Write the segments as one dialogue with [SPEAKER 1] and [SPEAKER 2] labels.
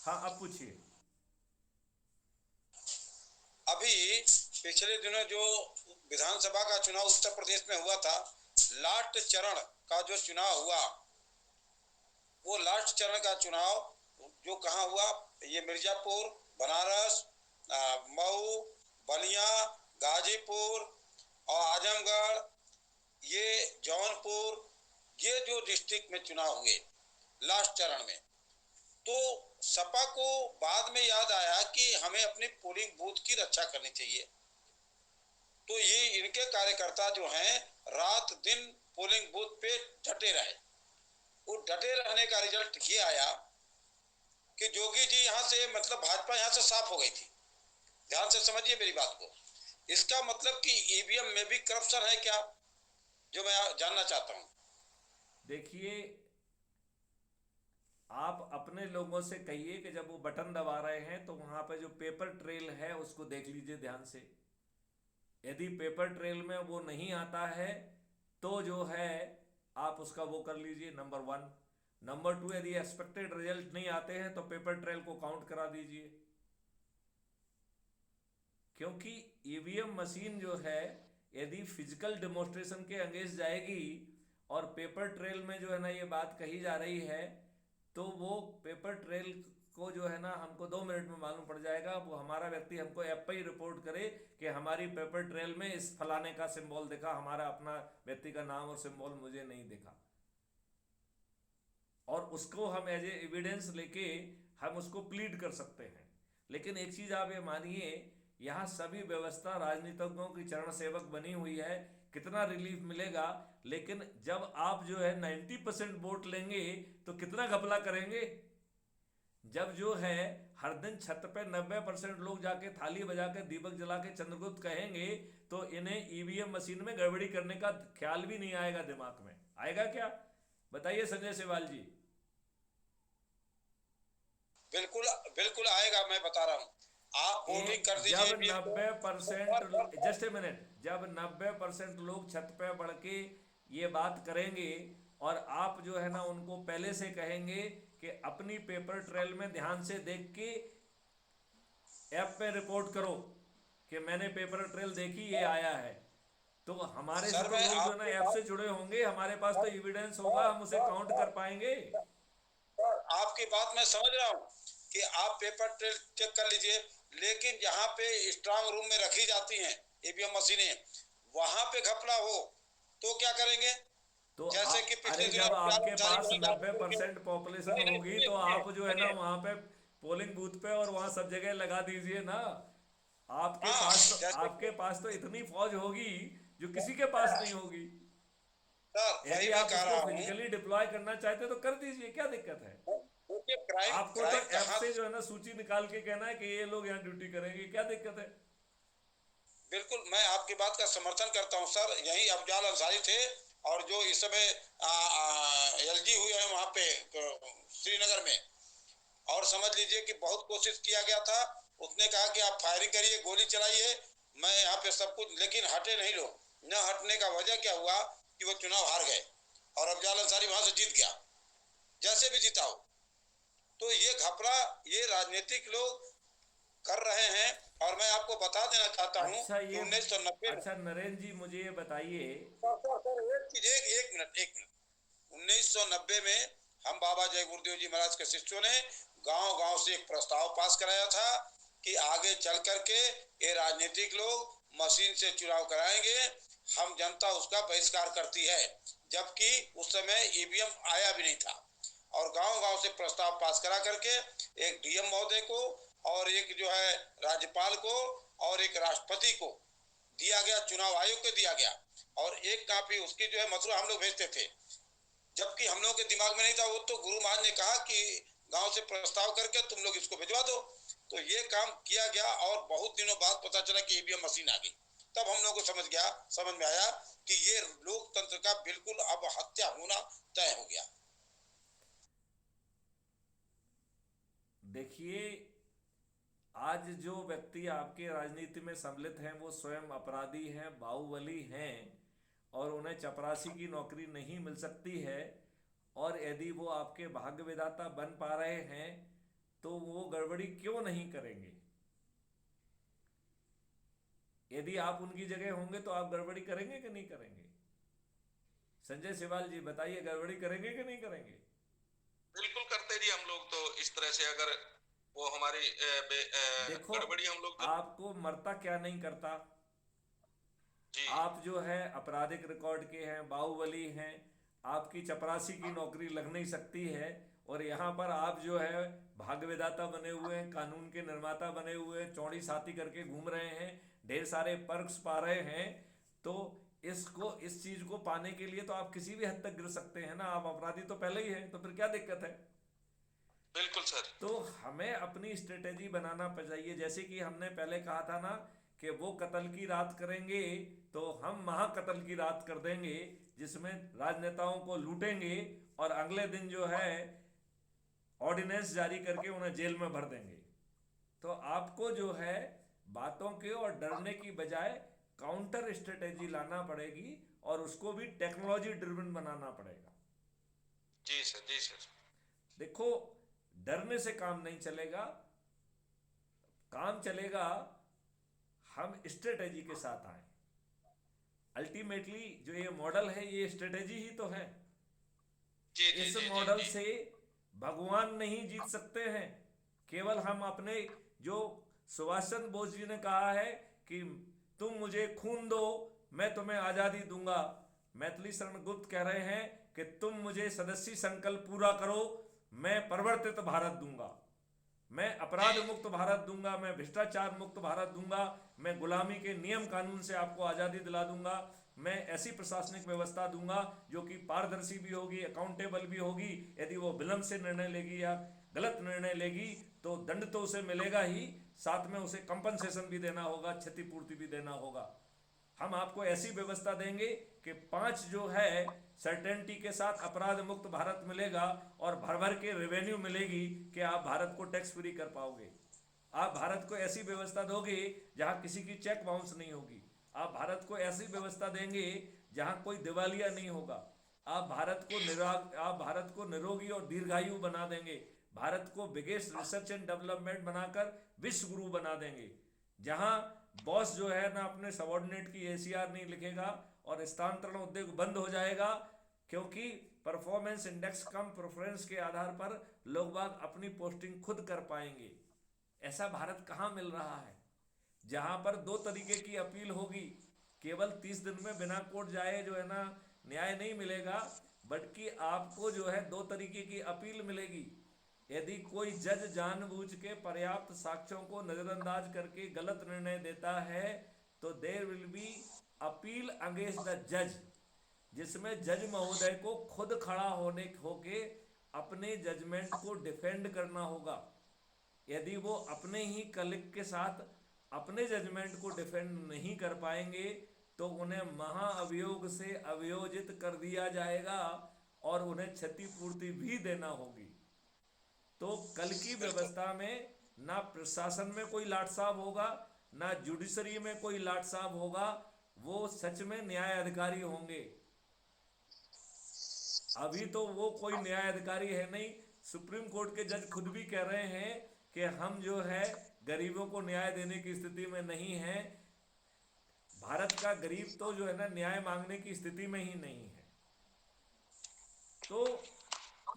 [SPEAKER 1] हाँ, अब पूछिए।
[SPEAKER 2] अभी पिछले दिनों जो विधानसभा का चुनाव उत्तर प्रदेश में हुआ था, लास्ट चरण का जो चुनाव हुआ, वो लास्ट चरण का चुनाव जो कहाँ हुआ, ये मिर्जापुर, बनारस, मऊ, बलिया, गाजीपुर और आजमगढ़, ये जौनपुर, ये जो डिस्ट्रिक्ट में चुनाव हुए लास्ट चरण में, तो सपा को बाद में याद आया कि हमें अपनी पोलिंग बूथ की रक्षा करनी चाहिए। तो ये इनके कार्यकर्ता जो हैं, रात दिन पोलिंग बूथ पे डटे रहे। वो डटे रहने का रिजल्ट ये आया कि जोगी जी यहाँ से, मतलब भाजपा यहाँ से साफ हो गई थी। ध्यान से समझिए मेरी बात को। इसका मतलब कि ईवीएम में भी करप्शन है क्या, जो मैं जानना चाहता हूँ।
[SPEAKER 1] देखिए, आप अपने लोगों से कहिए कि जब वो बटन दबा रहे हैं तो वहां पे जो पेपर ट्रेल है उसको देख लीजिए ध्यान से। यदि पेपर ट्रेल में वो नहीं आता है तो जो है आप उसका वो कर लीजिए, नंबर वन। नंबर टू, यदि एक्सपेक्टेड रिजल्ट नहीं आते हैं तो पेपर ट्रेल को काउंट करा दीजिए। क्योंकि ईवीएम मशीन जो है, यदि फिजिकल डेमोस्ट्रेशन के अगेंस्ट जाएगी और पेपर ट्रेल में जो है ना ये बात कही जा रही है, तो वो पेपर ट्रेल को जो है ना हमको 2 मिनट में मालूम पड़ जाएगा। वो हमारा व्यक्ति हमको ऐप पे ही रिपोर्ट करे कि हमारी पेपर ट्रेल में इस फलाने का सिंबल दिखा, हमारा अपना व्यक्ति का नाम और सिंबल मुझे नहीं दिखा। और उसको हम एज ए एविडेंस लेके हम उसको प्लीड कर सकते हैं। लेकिन एक चीज आप ये मानिए, यहाँ सभी व्यवस्था राजनीतिज्ञों की चरण सेवक बनी हुई है। कितना रिलीफ मिलेगा, लेकिन जब आप जो है 90% वोट लेंगे तो कितना घपला करेंगे। जब जो है हर दिन छत पे 90% लोग जाके थाली बजा के दीपक जला के चंद्रगुप्त कहेंगे, तो इन्हें ईवीएम मशीन में गड़बड़ी करने का ख्याल भी नहीं आएगा दिमाग में। आएगा क्या? बताइए संजय सेवाल जी।
[SPEAKER 2] बिल्कुल बिल्कुल आएगा, मैं बता रहा हूँ। आप वोटिंग
[SPEAKER 1] एक
[SPEAKER 2] कर
[SPEAKER 1] जब
[SPEAKER 2] दीजिए ईवीएम को।
[SPEAKER 1] 90%, जस्ट ए मिनट, जब 90% लोग छत पे बढ़ के ये बात करेंगे और आप जो है ना उनको पहले से कहेंगे कि अपनी पेपर ट्रेल में ध्यान से देख के ऐप पे रिपोर्ट करो कि मैंने पेपर ट्रेल देखी, ये आया है, तो हमारे से
[SPEAKER 2] सर
[SPEAKER 1] तो
[SPEAKER 2] मैं
[SPEAKER 1] लोग जो है ना
[SPEAKER 2] आपकी
[SPEAKER 1] ऐप
[SPEAKER 2] बात,
[SPEAKER 1] से जुड़े होंगे, हमारे पास तो एविडेंस होगा, हम उसे काउंट कर पाएंगे।
[SPEAKER 2] आपकी बात मैं समझ रहा हूँ कि आप पेपर ट्रेल चेक कर लीजिए, लेकिन जहाँ पे स्ट्रांग रूम में रखी जाती हैं ईवीएम मशीनें, वहां पे घपला हो तो क्या करेंगे?
[SPEAKER 1] तो
[SPEAKER 2] जैसे कि
[SPEAKER 1] अरे
[SPEAKER 2] पिछले दिनों
[SPEAKER 1] जब
[SPEAKER 2] अफजाल
[SPEAKER 1] आपके
[SPEAKER 2] अंसारी
[SPEAKER 1] पास
[SPEAKER 2] वहीं
[SPEAKER 1] नब्बे
[SPEAKER 2] गाजीपुर के,
[SPEAKER 1] परसेंट पॉपुलेशन
[SPEAKER 2] नहीं नहीं
[SPEAKER 1] होगी
[SPEAKER 2] सुनिए
[SPEAKER 1] तो
[SPEAKER 2] सुनिए
[SPEAKER 1] आप जो है ना
[SPEAKER 2] सुनिए।
[SPEAKER 1] वहां पे पोलिंग बूथ पे और वहां सब जगह लगा दीजिए ना। आपके
[SPEAKER 2] हाँ,
[SPEAKER 1] पास तो
[SPEAKER 2] जैसे
[SPEAKER 1] आपके
[SPEAKER 2] कि
[SPEAKER 1] पास तो इतनी फौज होगी जो किसी के पास नहीं होगी।
[SPEAKER 2] सर
[SPEAKER 1] यदि
[SPEAKER 2] वही मैं
[SPEAKER 1] आप
[SPEAKER 2] कह
[SPEAKER 1] उसको
[SPEAKER 2] रहा हूँ।
[SPEAKER 1] फिजिकली डिप्लॉय करना चाहते तो कर दीजिए, क्या दिक्कत है?
[SPEAKER 2] देखिए क्राइम
[SPEAKER 1] आपको तो
[SPEAKER 2] क्राइम
[SPEAKER 1] ऐप
[SPEAKER 2] कहाँ,
[SPEAKER 1] से जो है ना सूची निकाल के कहना है कि ये लोग यहाँ ड्यूटी करेंगे, क्या दिक्कत है?
[SPEAKER 2] बिल्कुल मैं आपकी बात का समर्थन करता हूँ सर। यही अफजाल अंसारी थे, और जो इस समय एलजी हुए हैं वहां पे श्रीनगर में, और समझ लीजिए कि बहुत कोशिश किया गया था। उसने कहा कि आप फायरिंग करिए, गोली चलाइए, मैं यहाँ पे सब कुछ, लेकिन हटे नहीं लोग। न हटने का वजह क्या हुआ कि वो चुनाव हार गए और अफजाल अंसारी वहां से जीत गया, जैसे भी जीता हो। तो ये घपला ये राजनीतिक लोग कर रहे हैं। और मैं आपको बता देना चाहता हूँ
[SPEAKER 1] अच्छा
[SPEAKER 2] कि
[SPEAKER 1] ये
[SPEAKER 2] 1990 में,
[SPEAKER 1] अच्छा नरेंद्र जी, मुझे ये बताइए।
[SPEAKER 2] सर एक चीज, एक मिनट 1990 में हम बाबा जय गुरुदेव जी महाराज के शिष्यों ने गांव गांव से एक प्रस्ताव पास कराया था कि आगे चल करके ये राजनीतिक लोग मशीन से चुनाव कराएंगे, हम जनता उसका बहिष्कार करती है। जबकि उस समय ईवीएम आया भी नहीं था। और गांव गांव से प्रस्ताव पास करा करके एक डीएम महोदय को, और एक जो है राज्यपाल को, और एक राष्ट्रपति को दिया गया, चुनाव आयोग को दिया गया। और एक कॉपी उसकी जो है मथुरा हम लोग भेजते थे। जबकि हम लोगों के दिमाग में नहीं था। वो तो गुरु महाराज ने कहा कि गांव से प्रस्ताव करके तुम लोग इसको भिजवा दो। तो ये काम किया गया, और बहुत दिनों बाद पता चला कि ईवीएम मशीन आ गई। तब हम लोग को समझ में आया कि ये लोकतंत्र का बिल्कुल अब हत्या होना तय हो गया।
[SPEAKER 1] देखिए, आज जो व्यक्ति आपके राजनीति में सम्मिलित हैं वो स्वयं अपराधी हैं, बाहुबली हैं, और उन्हें चपरासी की नौकरी नहीं मिल सकती है। और यदि वो आपके भाग्य विधाता बन पा रहे हैं तो वो गड़बड़ी क्यों नहीं करेंगे? यदि आप उनकी जगह होंगे तो आप गड़बड़ी करेंगे कि नहीं करेंगे? संजय सिवाल जी बताइए, गड़बड़ी करेंगे कि नहीं करेंगे?
[SPEAKER 3] बिल्कुल करते जी, हम लोग तो इस तरह से अगर वो हमारी
[SPEAKER 1] देखो,
[SPEAKER 3] गड़बड़ी हम लोग
[SPEAKER 1] आपको मरता क्या नहीं करता।
[SPEAKER 3] जी
[SPEAKER 1] आप जो है आपराधिक रिकॉर्ड के हैं, बाहुबली हैं, आपकी चपरासी की नौकरी लग नहीं सकती है, और यहाँ पर आप जो है भाग्य विधाता बने हुए हैं, कानून के निर्माता बने हुए हैं, चौड़ी साथी करके घूम रहे हैं, ढेर सारे पर्क्स पा रहे हैं। तो इस चीज को पाने के लिए तो आप किसी भी हद तक गिर सकते हैं ना, आप अपराधी तो पहले ही हैं, तो फिर क्या दिक्कत है?
[SPEAKER 3] बिल्कुल सर।
[SPEAKER 1] तो हमें अपनी स्ट्रेटेजी बनाना चाहिए, जैसे कि हमने पहले कहा था ना कि वो कत्ल की रात करेंगे तो हम महाकत्ल की रात कर देंगे, जिसमें राजनेताओं को लूटेंगे और अगले दिन जो है ऑर्डिनेंस जारी करके उन्हें जेल में भर देंगे। तो आपको जो है बातों के और डरने की बजाय काउंटर स्ट्रेटेजी लाना पड़ेगी, और उसको भी टेक्नोलॉजी ड्रिवन बनाना पड़ेगा।
[SPEAKER 3] जी सर, जी सर।
[SPEAKER 1] देखो, डरने से काम नहीं चलेगा, काम चलेगा हम स्ट्रेटेजी के साथ आए। अल्टीमेटली जो ये मॉडल है ये स्ट्रेटेजी ही तो है।
[SPEAKER 3] जी जी
[SPEAKER 1] इस
[SPEAKER 3] जी जी
[SPEAKER 1] मॉडल
[SPEAKER 3] जी।
[SPEAKER 1] से भगवान नहीं जीत सकते हैं, केवल हम अपने, जो सुभाष चंद्र बोस जी ने कहा है कि तुम मुझे खून दो मैं तुम्हें आजादी दूंगा, मैथिली शरण गुप्त कह रहे हैं कि तुम मुझे सदस्य संकल्प पूरा करो, मैं परिवर्तित भारत दूंगा, मैं अपराध
[SPEAKER 3] जी
[SPEAKER 1] मुक्त भारत दूंगा, मैं भ्रष्टाचार मुक्त भारत दूंगा, मैं गुलामी के नियम कानून से आपको आज़ादी दिला दूंगा, मैं ऐसी प्रशासनिक व्यवस्था दूंगा जो कि पारदर्शी भी होगी, अकाउंटेबल भी होगी। यदि वो विलंब से निर्णय लेगी या गलत निर्णय लेगी तो दंड तो उसे मिलेगा ही, साथ में उसे कंपनसेशन भी देना होगा, क्षतिपूर्ति भी देना होगा। हम आपको ऐसी व्यवस्था देंगे कि 5 जो है सर्टेनिटी के साथ अपराध मुक्त भारत मिलेगा, और भर भर के रेवेन्यू मिलेगी कि आप भारत को टैक्स फ्री कर पाओगे। आप भारत को ऐसी व्यवस्था दोगे जहां किसी की चेक बाउंस नहीं होगी। आप भारत को ऐसी व्यवस्था देंगे जहां कोई दिवालिया नहीं होगा। आप भारत को निरोगी और दीर्घायु बना देंगे। भारत को बिगेस्ट रिसर्च एंड डेवलपमेंट बनाकर विश्व गुरु बना देंगे, जहां बॉस जो है ना अपने सबॉर्डिनेट की एसीआर नहीं लिखेगा, और स्थानांतरण उद्योग बंद हो जाएगा, क्योंकि परफॉर्मेंस इंडेक्स कम प्रेफरेंस के आधार पर लोग बाग अपनी पोस्टिंग खुद कर पाएंगे। ऐसा भारत कहाँ मिल रहा है जहां पर 2 तरीके की अपील होगी, केवल 30 दिन में बिना कोर्ट जाए जो है ना न्याय नहीं मिलेगा, बल्कि आपको जो है 2 तरीके की अपील मिलेगी। यदि कोई जज जानबूझ के पर्याप्त साक्ष्यों को नजरअंदाज करके गलत निर्णय देता है तो there will be appeal against the जज, जिसमें जज महोदय को खुद खड़ा होके अपने जजमेंट को डिफेंड करना होगा। यदि वो अपने ही कलिक के साथ अपने जजमेंट को डिफेंड नहीं कर पाएंगे तो उन्हें महाअभियोग से अभियोजित कर दिया जाएगा, और उन्हें क्षतिपूर्ति भी देना होगी। तो कल की व्यवस्था में ना प्रशासन में कोई लाट साहब होगा, ना जुडिशरी में कोई लाट साहब होगा, वो सच में न्याय अधिकारी होंगे। अभी तो वो कोई न्याय अधिकारी है नहीं। सुप्रीम कोर्ट के जज खुद भी कह रहे हैं कि हम जो है गरीबों को न्याय देने की स्थिति में नहीं है। भारत का गरीब तो जो है ना न्याय मांगने की स्थिति में ही नहीं है। तो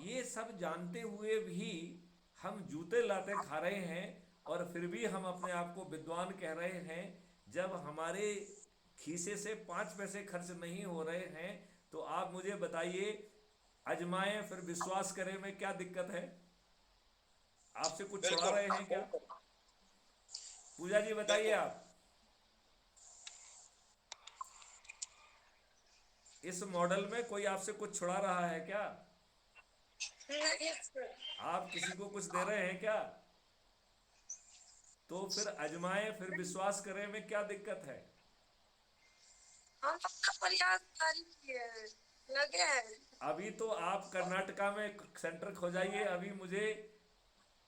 [SPEAKER 1] ये सब जानते हुए भी हम जूते लाते खा रहे हैं, और फिर भी हम अपने आप को विद्वान कह रहे हैं। जब हमारे खीसे से 5 पैसे खर्च नहीं हो रहे हैं तो आप मुझे बताइए, आजमाएं फिर विश्वास करें में क्या दिक्कत है? आपसे कुछ छुड़ा
[SPEAKER 2] बिल्कुल
[SPEAKER 1] रहे हैं क्या? पूजा जी बताइए,
[SPEAKER 2] बिल्कुल।
[SPEAKER 1] आप इस मॉडल में कोई आपसे कुछ छुड़ा रहा है क्या? आप किसी को कुछ दे रहे हैं क्या? तो फिर आजमाएं फिर विश्वास करें में क्या दिक्कत है?
[SPEAKER 4] हम अपना प्रयास जारी है, लगे हैं।
[SPEAKER 1] अभी तो आप कर्नाटका में सेंटर खोजाइए। अभी मुझे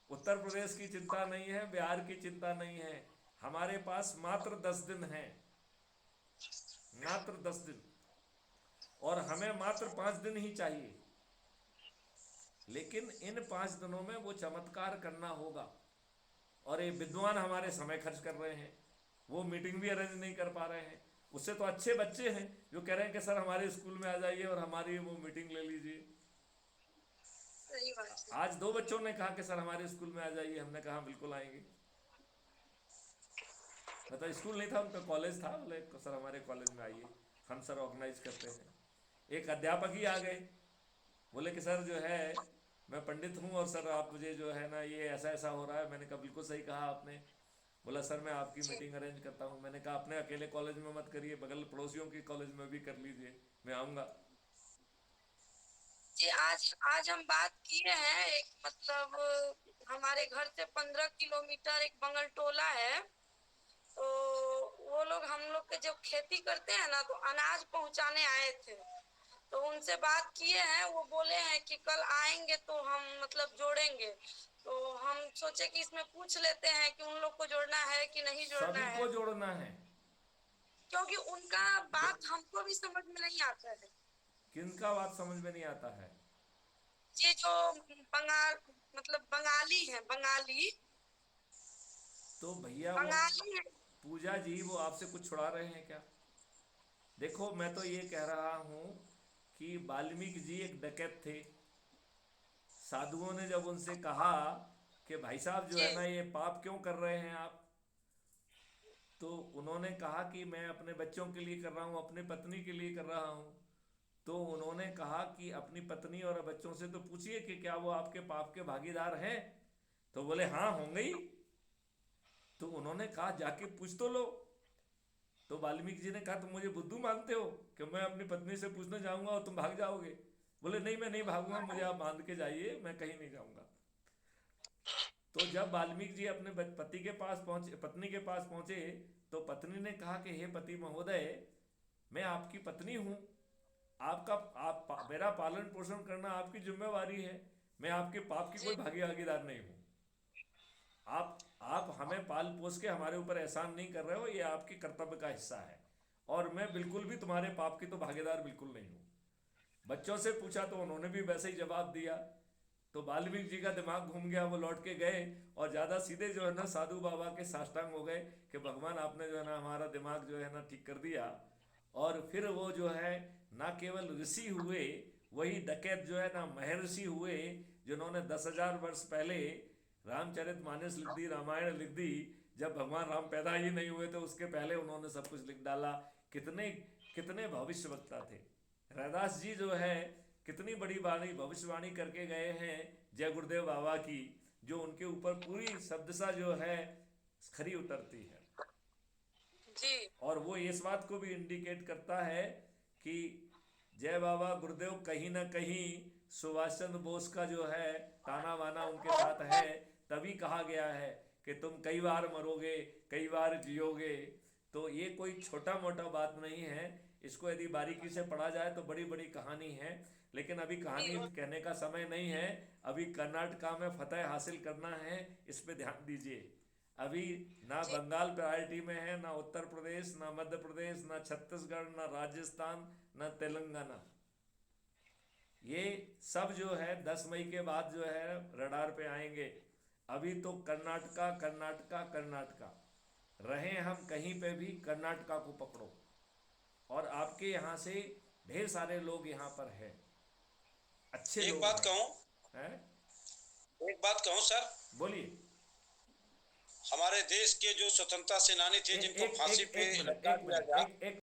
[SPEAKER 1] उत्तर प्रदेश की चिंता नहीं है, बिहार की चिंता नहीं है। हमारे पास मात्र 10 दिन है, मात्र 10 दिन, और हमें मात्र 5 दिन ही चाहिए। लेकिन इन 5 दिनों में वो चमत्कार करना होगा। और ये विद्वान हमारे समय खर्च कर रहे हैं, वो मीटिंग भी अरेंज नहीं कर पा रहे हैं। उससे तो अच्छे बच्चे हैं जो कह रहे हैं कि सर हमारे स्कूल में आ जाइए और हमारी वो मीटिंग ले लीजिए।
[SPEAKER 4] सही बात है।
[SPEAKER 1] आज 2 बच्चों ने कहा कि सर हमारे स्कूल में आ जाइए, हमने कहा बिल्कुल आएंगे। मतलब स्कूल नहीं था उनका, कॉलेज था, बोले सर हमारे कॉलेज में आइए, हम सर ऑर्गेनाइज करते हैं। एक अध्यापक ही आ गए, बोले कि सर जो है मैं पंडित हूँ और सर आप मुझे जो है ना ये ऐसा ऐसा हो रहा है। मैंने कहा बिल्कुल सही कहा आपने। बोला सर मैं आपकी
[SPEAKER 4] जी
[SPEAKER 1] मीटिंग अरेंज करता हूँ। मैंने कहा अपने अकेले कॉलेज में मत करिए, बगल पड़ोसियों के कॉलेज में भी कर लीजिए, मैं आऊँगा।
[SPEAKER 4] जी, आज आज हम बात किए हैं एक, मतलब हमारे घर से 15 किलोमीटर एक बंगल टोला है, तो वो लोग हम लोग के जब खेती करते हैं ना, तो अनाज पहुंचाने आए थे। तो उनसे बात किए हैं, वो बोले हैं कि कल आएंगे तो हम मतलब जोड़ेंगे। तो हम सोचे कि इसमें पूछ लेते हैं कि उन लोग को जोड़ना है कि नहीं जोड़ना
[SPEAKER 1] सभी
[SPEAKER 4] है,
[SPEAKER 1] को जोड़ना है।
[SPEAKER 4] क्योंकि उनका बात हमको भी समझ में नहीं आता है।
[SPEAKER 1] किनका बात समझ में नहीं आता है?
[SPEAKER 4] ये जो बंगाल, मतलब बंगाली है, बंगाली
[SPEAKER 1] तो भैया वो
[SPEAKER 4] बंगाली है।
[SPEAKER 1] पूजा जी वो आपसे कुछ छुड़ा रहे हैं क्या? देखो मैं तो ये कह रहा हूँ कि वाल्मीकि जी एक डकैत थे। साधुओं ने जब उनसे कहा कि भाई साहब जो है
[SPEAKER 4] जी
[SPEAKER 1] ना ये पाप क्यों कर रहे हैं आप, तो उन्होंने कहा कि मैं अपने बच्चों के लिए कर रहा हूँ, अपनी पत्नी के लिए कर रहा हूँ। तो उन्होंने कहा कि अपनी पत्नी और बच्चों से तो पूछिए कि क्या वो आपके पाप के भागीदार हैं। तो बोले हाँ होंगे ही। तो उन्होंने कहा जाके पूछ तो लो। तो वाल्मीकि जी ने कहा तुम मुझे बुद्धू मानते हो कि मैं अपनी पत्नी से पूछने जाऊंगा और तुम भाग जाओगे? बोले नहीं मैं नहीं भागूंगा, मुझे आप बांध के जाइए, मैं कहीं नहीं जाऊंगा। तो जब वाल्मीकि जी अपने पति के पास पहुंचे, पत्नी के पास पहुंचे, तो पत्नी ने कहा कि हे पति महोदय, मैं आपकी पत्नी हूँ, आपका मेरा पालन पोषण करना आपकी जिम्मेवारी है, मैं आपके पाप की कोई
[SPEAKER 4] जी
[SPEAKER 1] भागीदार नहीं हूँ। आप हमें पाल पोस के हमारे ऊपर एहसान नहीं कर रहे हो, ये आपके कर्तव्य का हिस्सा है। और मैं बिल्कुल भी तुम्हारे पाप की तो भागीदार बिल्कुल नहीं हूँ। बच्चों से पूछा तो उन्होंने भी वैसे ही जवाब दिया। तो वाल्मीकि जी का दिमाग घूम गया, वो लौट के गए और ज़्यादा सीधे जो है ना साधु बाबा के साष्टांग हो गए कि भगवान आपने जो है ना हमारा दिमाग जो है ना ठीक कर दिया। और फिर वो जो है ना केवल ऋषि हुए, वही डकैत जो है ना महर्षि हुए, जिन्होंने 10,000 वर्ष पहले रामचरितमानस लिख दी, रामायण लिख दी। जब भगवान राम पैदा ही नहीं हुए तो उसके पहले उन्होंने सब कुछ लिख डाला। कितने कितने भविष्यवक्ता थे। रैदास जी जो है कितनी बड़ी वाणी भविष्यवाणी करके गए हैं जय गुरुदेव बाबा की, जो उनके ऊपर पूरी शब्दशा जो है खरी उतरती है।
[SPEAKER 4] जी
[SPEAKER 1] और वो इस बात को भी इंडिकेट करता है कि जय बाबा गुरुदेव कहीं ना कहीं सुभाष चंद्र बोस का जो है ताना वाना उनके साथ है। तभी कहा गया है कि तुम कई बार मरोगे, कई बार जियोगे। तो ये कोई छोटा मोटा बात नहीं है, इसको यदि बारीकी से पढ़ा जाए तो बड़ी बड़ी कहानी है। लेकिन अभी कहानी
[SPEAKER 4] जी
[SPEAKER 1] कहने का समय नहीं है। अभी कर्नाटका में फतह हासिल करना है, इस पे ध्यान दीजिए। अभी ना
[SPEAKER 4] जी
[SPEAKER 1] बंगाल प्रायोरिटी में है, ना उत्तर प्रदेश, ना मध्य प्रदेश, ना छत्तीसगढ़, ना राजस्थान, ना तेलंगाना। ये सब जो है 10 मई के बाद जो है रडार पे आएंगे। अभी तो कर्नाटका कर्नाटका कर्नाटका रहे हम कहीं पे भी, कर्नाटका को पकड़ो। और आपके यहाँ से ढेर सारे लोग यहाँ पर हैं, अच्छे
[SPEAKER 2] एक
[SPEAKER 1] लोग
[SPEAKER 2] बात
[SPEAKER 1] हैं।
[SPEAKER 2] कहूं,
[SPEAKER 1] हैं?
[SPEAKER 2] एक बात कहूं सर,
[SPEAKER 1] बोलिए।
[SPEAKER 2] हमारे देश के जो स्वतंत्रता सेनानी थे
[SPEAKER 1] एक
[SPEAKER 2] जिनको
[SPEAKER 1] एक
[SPEAKER 2] फांसी
[SPEAKER 1] एक
[SPEAKER 2] पे
[SPEAKER 1] एक मिनट,
[SPEAKER 2] लटका
[SPEAKER 1] एक
[SPEAKER 2] दिया
[SPEAKER 1] मिनट,
[SPEAKER 2] गया,
[SPEAKER 1] एक एक